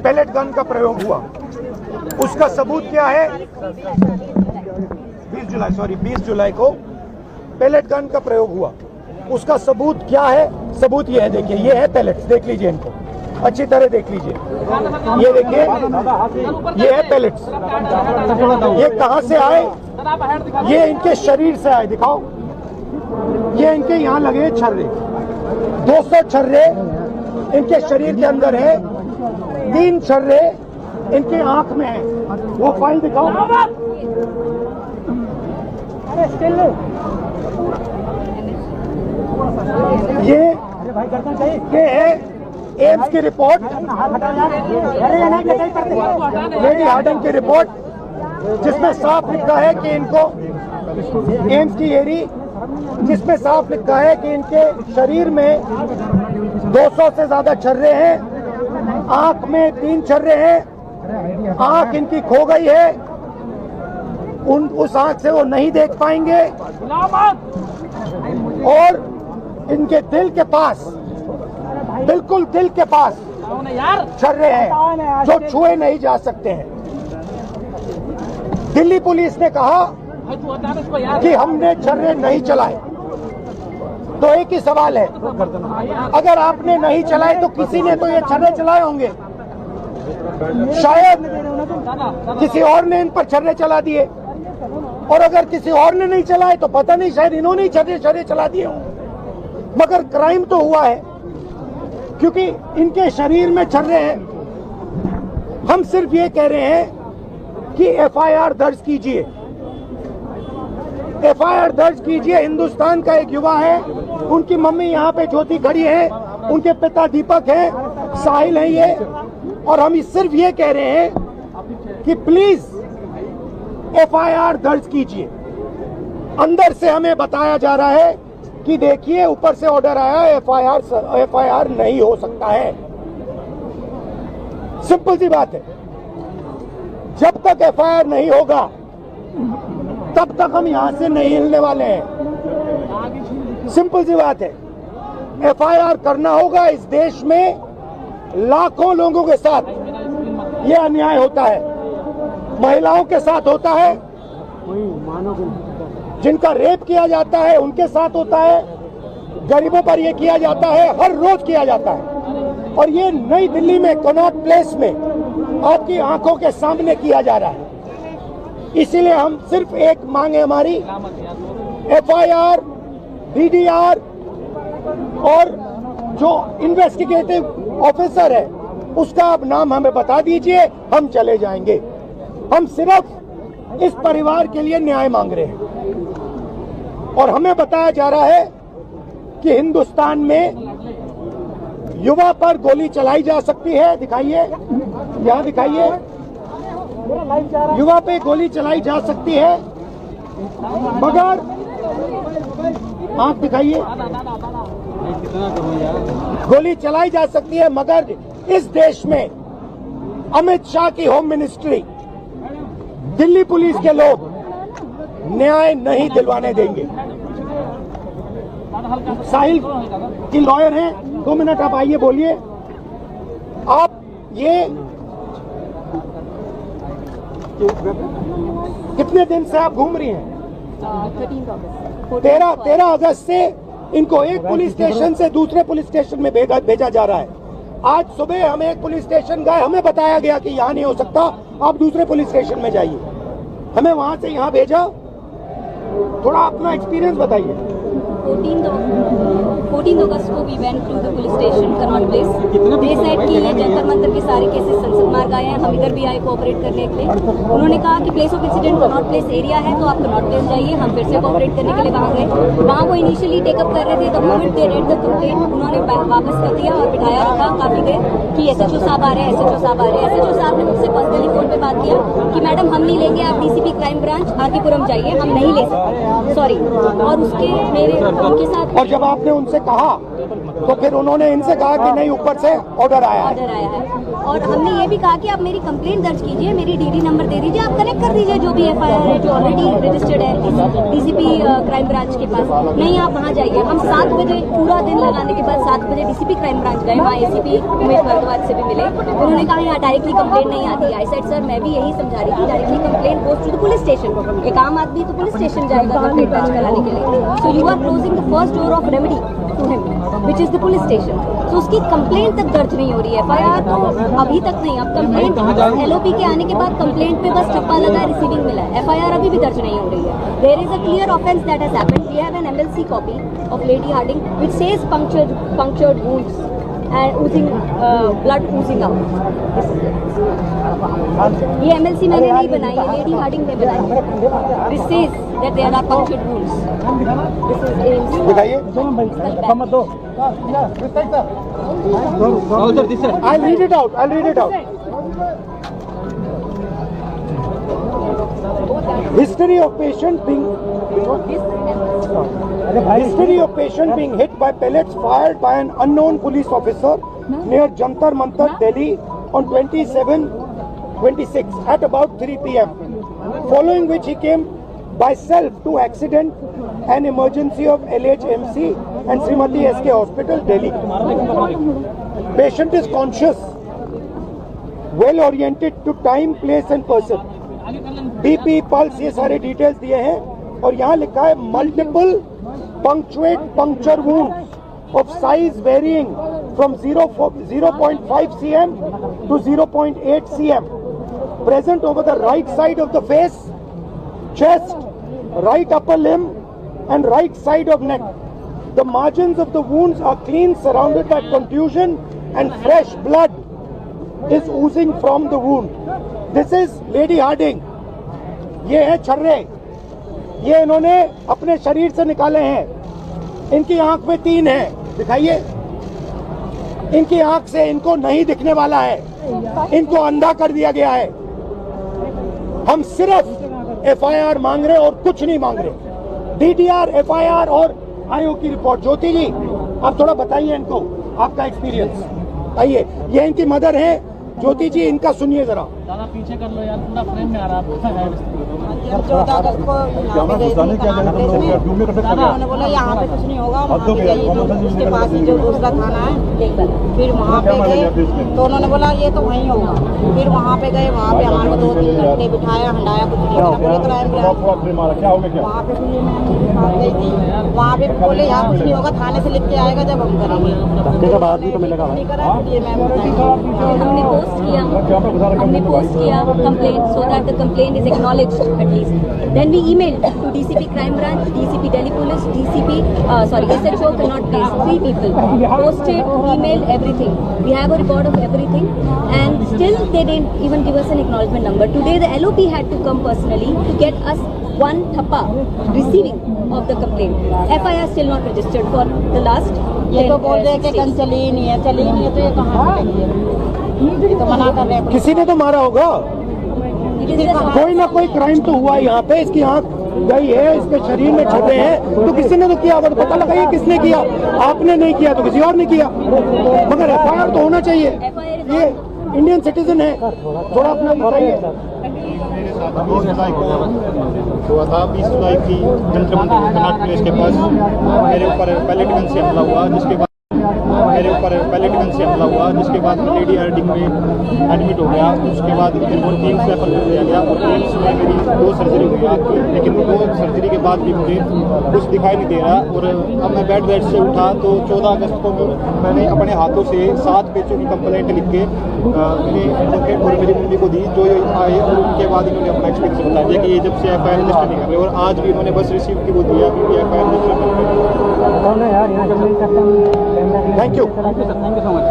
Pellet gun का प्रयोग हुआ, उसका सबूत क्या है? 20 जुलाई को पैलेट गन का प्रयोग हुआ, उसका सबूत क्या है? सबूत ये है, देखिए, ये है पैलेट्स, देख लीजिए इनको अच्छी तरह देख लीजिए, ये देखिए, ये है पैलेट्स। ये कहां से आए? ये इनके शरीर से आए, दिखाओ, ये इनके यहाँ लगे छर्रे, 200 छर्रे इनके शरीर के अंदर है, 3 छर्रे इनके आंख में है। वो फाइल दिखाओ, ये है एम्स की रिपोर्ट, लेडी हार्डन की रिपोर्ट, जिसमें साफ लिखा है कि इनको एम्स की एरी, जिसमें साफ लिखा है कि इनके शरीर में 200 से ज्यादा छर्रे हैं, आंख में 3 छर्रे हैं, आंख इनकी खो गई है, उस आंख से वो नहीं देख पाएंगे, और इनके दिल के पास, बिल्कुल दिल के पास छर्रे हैं जो छुए नहीं जा सकते हैं। दिल्ली पुलिस ने कहा कि हमने छर्रे नहीं चलाए, तो एक ही सवाल है, अगर आपने नहीं चलाए तो किसी ने तो ये छर्रे चलाए होंगे, शायद किसी और ने इन पर छर्रे चला दिए, और अगर किसी और ने नहीं चलाए तो पता नहीं, शायद इन्होंने ही छर्रे चला दिए हों, मगर क्राइम तो हुआ है क्योंकि इनके शरीर में छर्रे हैं। हम सिर्फ ये कह रहे हैं कि एफआईआर दर्ज कीजिए, एफआईआर दर्ज कीजिए। हिंदुस्तान का एक युवा है, उनकी मम्मी यहाँ पे ज्योति खड़ी है, उनके पिता दीपक है, साहिल है ये, और हम सिर्फ ये कह रहे हैं कि प्लीज एफआईआर दर्ज कीजिए। अंदर से हमें बताया जा रहा है कि देखिए, ऊपर से ऑर्डर आया, एफआईआर नहीं हो सकता है। सिंपल सी बात है, जब तक एफआईआर नहीं होगा तब तक हम यहां से नहीं हिलने वाले हैं। सिंपल सी बात है, एफआईआर करना होगा। इस देश में लाखों लोगों के साथ ये अन्याय होता है, महिलाओं के साथ होता है, जिनका रेप किया जाता है उनके साथ होता है, गरीबों पर यह किया जाता है, हर रोज किया जाता है, और ये नई दिल्ली में कनॉट प्लेस में आपकी आंखों के सामने किया जा रहा है। इसीलिए हम सिर्फ एक मांग है हमारी, एफआईआर, डीडीआर, और जो इन्वेस्टिगेटिव ऑफिसर है उसका आप नाम हमें बता दीजिए, हम चले जाएंगे। हम सिर्फ इस परिवार के लिए न्याय मांग रहे हैं, और हमें बताया जा रहा है कि हिंदुस्तान में युवा पर गोली चलाई जा सकती है। दिखाइए, यहाँ दिखाइए, युवा पे गोली चलाई जा सकती है, मगर आंख दिखाइए, गोली चलाई जा सकती है, मगर इस देश में अमित शाह की होम मिनिस्ट्री, दिल्ली पुलिस के लोग न्याय नहीं दिलवाने देंगे। साहिल की लॉयर हैं, 2 मिनट आप आइए, बोलिए। आप ये कितने दिन से आप घूम रही हैं? 13 अगस्त से इनको एक पुलिस स्टेशन से दूसरे पुलिस स्टेशन में भेजा जा रहा है। आज सुबह हम एक पुलिस स्टेशन गए, हमें बताया गया कि यहाँ नहीं हो सकता, आप दूसरे पुलिस स्टेशन में जाइए। हमें वहां से यहाँ भेजा। थोड़ा अपना एक्सपीरियंस बताइए। 14 अगस्त को we went to the police station Connaught Place. They said कि ये जंतर मंतर के सारे केसेस संसद मार्ग आए हैं, हम इधर भी आए कोऑपरेट करने के लिए। उन्होंने कहा कि place of incident Connaught place area है, तो आप कनॉट प्लेस जाइए। हम फिर से कोऑपरेट करने के लिए वहाँ गए। वहाँ वो इनिशियली टेकअप कर रहे थे, the moment they read the complaint उन्होंने वापस कर दिया और बिठाया रखा काफी देर कि एसएचओ साहब आ रहे हैं, एसएचओ साहब आ रहे हैं। एसएचओ साहब ने मुझसे पर्सनली फोन पे बात किया कि मैडम हम नहीं लेंगे, आप डीसीपी क्राइम ब्रांच आरकेपुरम जाइए, हम नहीं ले सकते, सॉरी। और उसके मेरे उनके साथ, और जब आपने उनसे कहा तो फिर उन्होंने इनसे कहा कि नहीं, ऊपर से ऑर्डर आया है। ऑर्डर आया है और हमने ये भी कहा कि आप मेरी कंप्लेंट दर्ज कीजिए, मेरी डीडी नंबर दे दीजिए, आप कनेक्ट कर दीजिए जो भी एफआईआर है जो ऑलरेडी रजिस्टर्ड है डीसीपी क्राइम ब्रांच के पास। नहीं, आप वहाँ जाइए। हम 7 बजे पूरा दिन लगाने के बाद 7 बजे डीसीपी क्राइम ब्रांच गए, वहाँ एसीपी उमेश भारद्वाज से भी मिले। उन्होंने कहा यहाँ डायरेक्टली कंप्लेंट नहीं आती। आई सेड सर, मैं भी यही समझा रही थी, directly complaint goes to the police station. एक आम आदमी तो पुलिस स्टेशन जाएगा कंप्लेंट दर्ज कराने के लिए। So you are closing the first door of remedy to him which is the police station. तो उसकी कंप्लेंट तक दर्ज नहीं हो रही है। एफआईआर तो अभी तक नहीं। अब कंप्लेंट एलओपी के आने के बाद कंप्लेंट पे बस ठप्पा लगा, रिसीविंग मिला है। एफआईआर अभी भी दर्ज नहीं हो रही है। There is a clear offence that has happened. We have an MLC copy of Lady Hardinge which says punctured wounds and oozing blood oozing out. ये एमएलसी मैंने नहीं बनाई है, लेडी हार्डिंग ने बनाई। This says that there are punctured wounds. This is AIIMS. दिखाइए। I'll read it out. History of patient being hit by pellets fired by an unknown police officer near Jantar Mantar, Delhi on 27/26 at about 3 p.m. Following which he came by self to accident and emergency of LHMC and Srimati SK Hospital, Delhi. Patient is conscious, well oriented to time, place and person. BP, pulse, ये सारे details दिए हैं और यहाँ लिखा है multiple puncture wounds of size varying from 0.5 cm to 0.8 cm present over the right side of the face, chest, right upper limb and right side of neck. The margins of the wounds are clean, surrounded by contusion and fresh blood is oozing from the wound. This is Lady Harding. ये है छर्रे, ये इन्होंने अपने शरीर से निकाले हैं। इनकी आंख में 3 है, दिखाइए। इनकी आंख से इनको नहीं दिखने वाला है, इनको अंधा कर दिया गया है। हम सिर्फ एफआईआर मांग रहे और कुछ नहीं मांग रहे। डीडीआर, एफआईआर और आयोग की रिपोर्ट। ज्योति जी, आप थोड़ा बताइए इनको आपका एक्सपीरियंस। आइए, ये इनकी मदर है ज्योति जी, इनका सुनिए जरा। पीछे कर लो यार, पूरा फ्रेम में आ रहा है। 14 अगस्त को उन्होंने बोला यहाँ पे कुछ नहीं होगा, वहाँ पे जाइए जो उसके पास ही जो दूसरा थाना है। फिर वहाँ पे गए तो उन्होंने बोला ये तो वहीं होगा। फिर वहाँ पे गए, वहाँ पे हमारे 2-3 घंटे बिठाया, हंडाया, कुछ नहीं करा। पूरी क्राइम वहाँ पे गई थी, वहाँ पे बोले यहाँ कुछ नहीं होगा, थाने से लिख के आएगा जब हम करेंगे। नहीं करा, ये मैम हमने पोस्ट किया complaint so that the complaint is acknowledged at least. Then we emailed to DCP Crime Branch, DCP Delhi Police, SHO cannot place 3 people. Posted, emailed, everything. We have a record of everything and still they didn't even give us an acknowledgement number. Today the LOP had to come personally to get us 1 thappa receiving of the complaint. FIR still not registered for the last ये तो बोल रहे कि कल चली ही नहीं है तो ये कहाँ ये तो मना कर रहे हैं। किसी ने तो मारा होगा, कोई ना कोई क्राइम तो हुआ यहाँ पे। इसकी आंख गई है, इसके शरीर में छर्रे हैं, तो किसी ने तो किया होगा। तो पता लगाइए किसने किया। आपने नहीं किया तो किसी और ने किया, मगर एफआईआर तो होना चाहिए। ये इंडियन सिटीजन है, थोड़ा अपना बताइए। हुआ था 20 जुलाई की जंतर मंतर कनाट प्लेस के पास मेरे ऊपर पैलेट गन से हमला हुआ, जिसके बाद जिसके बाद मैं लेडी हार्डिंग में एडमिट हो गया। उसके बाद मेरे को एम्स रेफर कर दिया गया और एम्स में मेरी 2 सर्जरी हुई आँख की, लेकिन 2 सर्जरी के बाद भी मुझे कुछ दिखाई नहीं दे रहा। और अब मैं बेड से उठा तो 14 अगस्त को मैंने अपने हाथों से 7 पेजों की कंप्लेंट लिख के मेरे एडवोकेट और मेरी मम्मी को दी, जो आए और उनके बाद इन्होंने अपना एक्सपीरियंस बताया कि ये जब से एफआईआर रजिस्टर नहीं कर रहे। और आज भी उन्होंने बस रिसीव की वो दिया कि एफआईआर रजिस्टर कर रहे। Thank you. Thank you so much.